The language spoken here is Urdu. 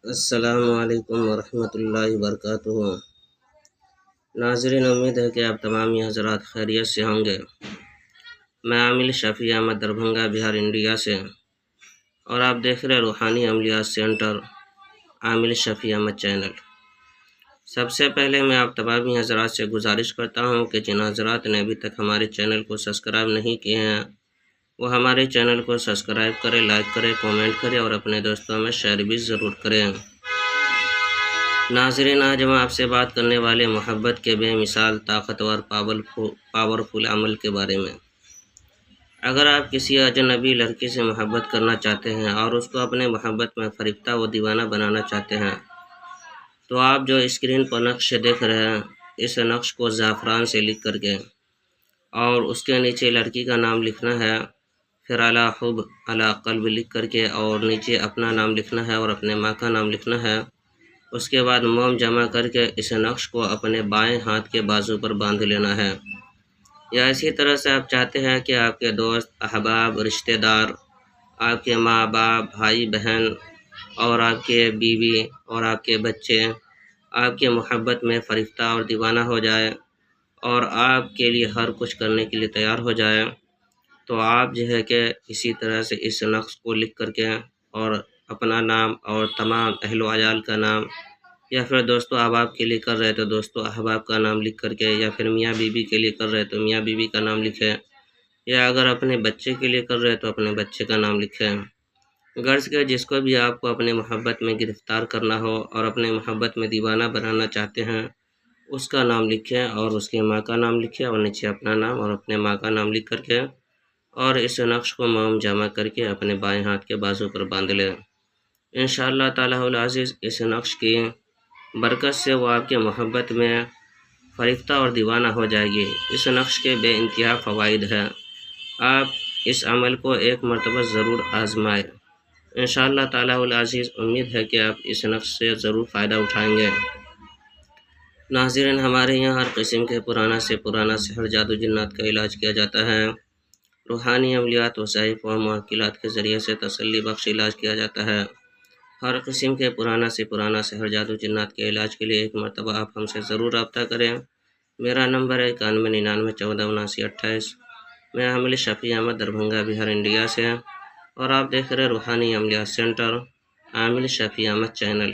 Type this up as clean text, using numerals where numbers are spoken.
السلام علیکم ورحمۃ اللہ وبرکاتہ۔ ناظرین، امید ہے کہ آپ تمام حضرات خیریت سے ہوں گے۔ میں عامل شفیع احمد دربھنگہ بہار انڈیا سے، اور آپ دیکھ رہے روحانی عملیات سینٹر عامل شفیع احمد چینل۔ سب سے پہلے میں آپ تمام حضرات سے گزارش کرتا ہوں کہ جن حضرات نے ابھی تک ہمارے چینل کو سبسکرائب نہیں کیے ہیں وہ ہمارے چینل کو سبسکرائب کریں، لائک کریں، کامنٹ کریں اور اپنے دوستوں میں شیئر بھی ضرور کریں۔ ناظرین، آج ہم آپ سے بات کرنے والے محبت کے بے مثال طاقتور پاورفل عمل کے بارے میں۔ اگر آپ کسی اجنبی لڑکی سے محبت کرنا چاہتے ہیں اور اس کو اپنے محبت میں فریفتہ و دیوانہ بنانا چاہتے ہیں تو آپ جو اسکرین پر نقش دیکھ رہے ہیں اس نقش کو زعفران سے لکھ کر کے اور اس کے نیچے لڑکی کا نام لکھنا ہے، پھر اعلیٰ حب اعلیٰ قلب لکھ کر کے اور نیچے اپنا نام لکھنا ہے اور اپنے ماں کا نام لکھنا ہے۔ اس کے بعد موم جمع کر کے اس نقش کو اپنے بائیں ہاتھ کے بازو پر باندھ لینا ہے۔ یا اسی طرح سے آپ چاہتے ہیں کہ آپ کے دوست، احباب، رشتہ دار، آپ کے ماں باپ، بھائی بہن اور آپ کے بیوی اور آپ کے بچے آپ کے محبت میں فریفتہ اور دیوانہ ہو جائے اور آپ کے لیے ہر کچھ کرنے کے لیے تیار ہو جائے، تو آپ جو ہے کہ اسی طرح سے اس نقش کو لکھ کر کے اور اپنا نام اور تمام اہل و عیال کا نام، یا پھر دوستو احباب کے لیے کر رہے تو دوستو احباب کا نام لکھ کر کے، یا پھر میاں بیوی کے لیے کر رہے تو میاں بیوی کا نام لکھیں، یا اگر اپنے بچے کے لیے کر رہے تو اپنے بچے کا نام لکھیں۔ غرض کہ جس کو بھی آپ کو اپنے محبت میں گرفتار کرنا ہو اور اپنے محبت میں دیوانہ بنانا چاہتے ہیں اس کا نام لکھیں اور اس کی ماں کا نام لکھیں اور نیچے اپنا نام اور اپنے ماں کا نام لکھ کر کے اور اس نقش کو موم جمع کر کے اپنے بائیں ہاتھ کے بازو پر باندھ لیں۔ انشاءاللہ تعالی العزیز اس نقش کی برکت سے وہ آپ کے محبت میں فریفتہ اور دیوانہ ہو جائے گی۔ اس نقش کے بے انتہا فوائد ہیں، آپ اس عمل کو ایک مرتبہ ضرور آزمائیں۔ انشاءاللہ تعالی العزیز امید ہے کہ آپ اس نقش سے ضرور فائدہ اٹھائیں گے۔ ناظرین، ہمارے یہاں ہر قسم کے پرانا سے پرانا سحر، جادو، جنات کا علاج کیا جاتا ہے۔ روحانی عملیات، وظائف و معقلات کے ذریعے سے تسلی بخش علاج کیا جاتا ہے۔ ہر قسم کے پرانا سے پرانا سحر، جادو، جنات کے علاج کے لیے ایک مرتبہ آپ ہم سے ضرور رابطہ کریں۔ میرا نمبر ہے 9199147928۔ میں عامل شفیع احمد دربھنگہ بہار انڈیا سے، اور آپ دیکھ رہے روحانی عملیات سینٹر عامل شفیع احمد چینل۔